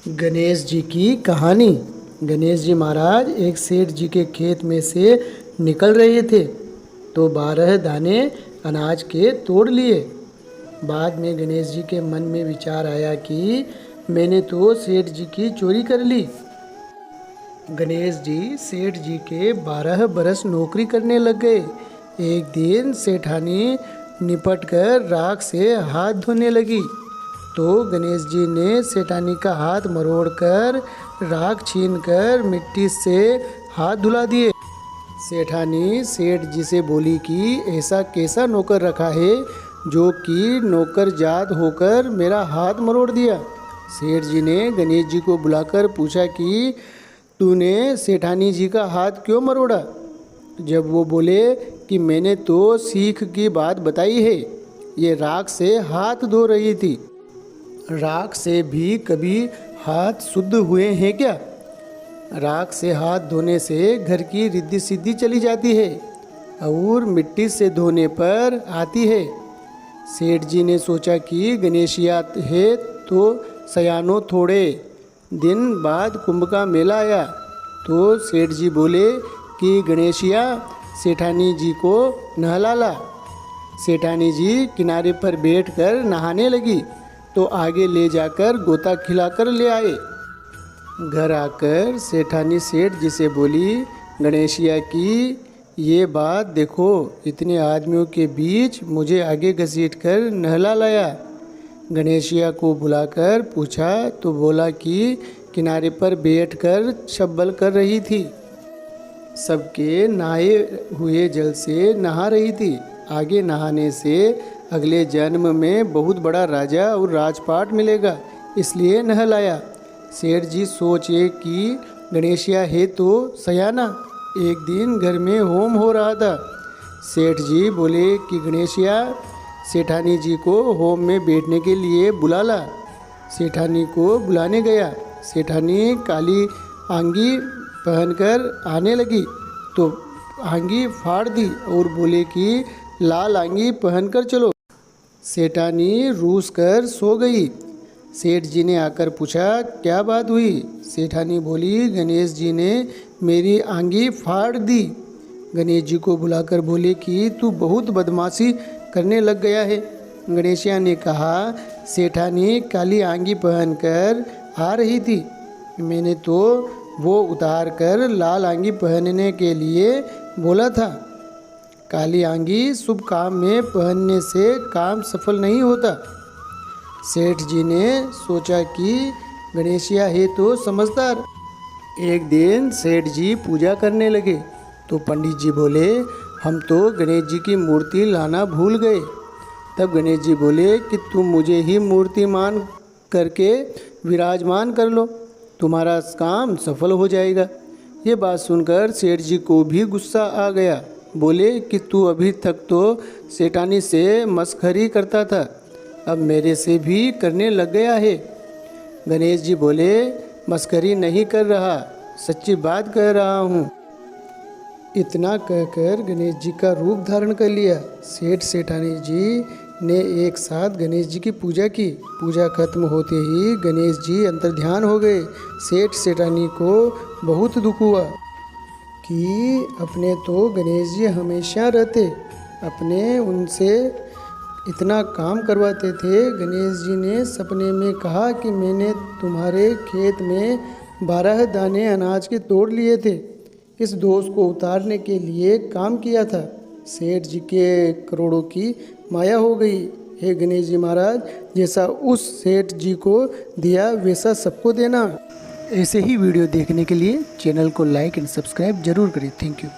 गणेश जी की कहानी। गणेश जी महाराज एक सेठ जी के खेत में से निकल रहे थे तो 12 दाने अनाज के तोड़ लिए। बाद में गणेश जी के मन में विचार आया कि मैंने तो सेठ जी की चोरी कर ली। गणेश जी सेठ जी के 12 बरस नौकरी करने लग गए। एक दिन सेठानी निपट कर राख से हाथ धोने लगी तो गणेश जी ने सेठानी का हाथ मरोड़कर राख छीनकर मिट्टी से हाथ धुला दिए। सेठानी सेठ जी से बोली कि ऐसा कैसा नौकर रखा है जो कि नौकर जात होकर मेरा हाथ मरोड़ दिया। सेठ जी ने गणेश जी को बुलाकर पूछा कि तूने सेठानी जी का हाथ क्यों मरोड़ा। जब वो बोले कि मैंने तो सीख की बात बताई है, ये राख से हाथ धो रही थी। राख से भी कभी हाथ शुद्ध हुए हैं क्या? राख से हाथ धोने से घर की रिद्धि सिद्धि चली जाती है और मिट्टी से धोने पर आती है। सेठ जी ने सोचा कि गणेशिया है तो सयानो। थोड़े दिन बाद कुंभ का मेला आया तो सेठ जी बोले कि गणेशिया सेठानी जी को नहला ला। सेठानी जी किनारे पर बैठकर नहाने लगी तो आगे ले जाकर गोता खिलाकर ले आए। घर आकर सेठानी सेठ जी से बोली, गणेशिया की ये बात देखो, इतने आदमियों के बीच मुझे आगे घसीट कर नहला लाया। गणेशिया को बुलाकर पूछा तो बोला कि किनारे पर बैठकर छब्बल कर रही थी, सबके नहाए हुए जल से नहा रही थी। आगे नहाने से अगले जन्म में बहुत बड़ा राजा और राजपाट मिलेगा, इसलिए नहलाया। सेठ जी सोचे कि गणेशिया है तो सयाना। एक दिन घर में होम हो रहा था। सेठ जी बोले कि गणेशिया सेठानी जी को होम में बैठने के लिए बुला ला। सेठानी को बुलाने गया। सेठानी काली आंगी पहनकर आने लगी तो आंगी फाड़ दी और बोले कि लाल आंगी पहनकर चलो। सेठानी रूस कर सो गई। सेठ जी ने आकर पूछा क्या बात हुई। सेठानी बोली गणेश जी ने मेरी आंगी फाड़ दी। गणेश जी को बुलाकर बोले कि तू बहुत बदमाशी करने लग गया है। गणेशिया ने कहा सेठानी काली आंगी पहनकर आ रही थी, मैंने तो वो उतार कर लाल आंगी पहनने के लिए बोला था। काली आंगी शुभ काम में पहनने से काम सफल नहीं होता। सेठ जी ने सोचा कि गणेशिया है तो समझदार। एक दिन सेठ जी पूजा करने लगे तो पंडित जी बोले हम तो गणेश जी की मूर्ति लाना भूल गए। तब गणेश जी बोले कि तुम मुझे ही मूर्तिमान करके विराजमान कर लो, तुम्हारा काम सफल हो जाएगा। ये बात सुनकर सेठ जी को भी गुस्सा आ गया। बोले कि तू अभी तक तो सेठानी से मस्खरी करता था, अब मेरे से भी करने लग गया है। गणेश जी बोले मस्खरी नहीं कर रहा, सच्ची बात कह रहा हूँ। इतना कहकर गणेश जी का रूप धारण कर लिया। सेठ सेठानी जी ने एक साथ गणेश जी की पूजा की। पूजा खत्म होते ही गणेश जी अंतर्ध्यान हो गए। सेठ सेठानी को बहुत दुख हुआ कि अपने तो गणेश जी हमेशा रहते, अपने उनसे इतना काम करवाते थे। गणेश जी ने सपने में कहा कि मैंने तुम्हारे खेत में 12 दाने अनाज के तोड़ लिए थे, इस दोष को उतारने के लिए काम किया था। सेठ जी के करोड़ों की माया हो गई। हे गणेश जी महाराज, जैसा उस सेठ जी को दिया वैसा सबको देना। ऐसे ही वीडियो देखने के लिए चैनल को लाइक एंड सब्सक्राइब जरूर करें। Thank you.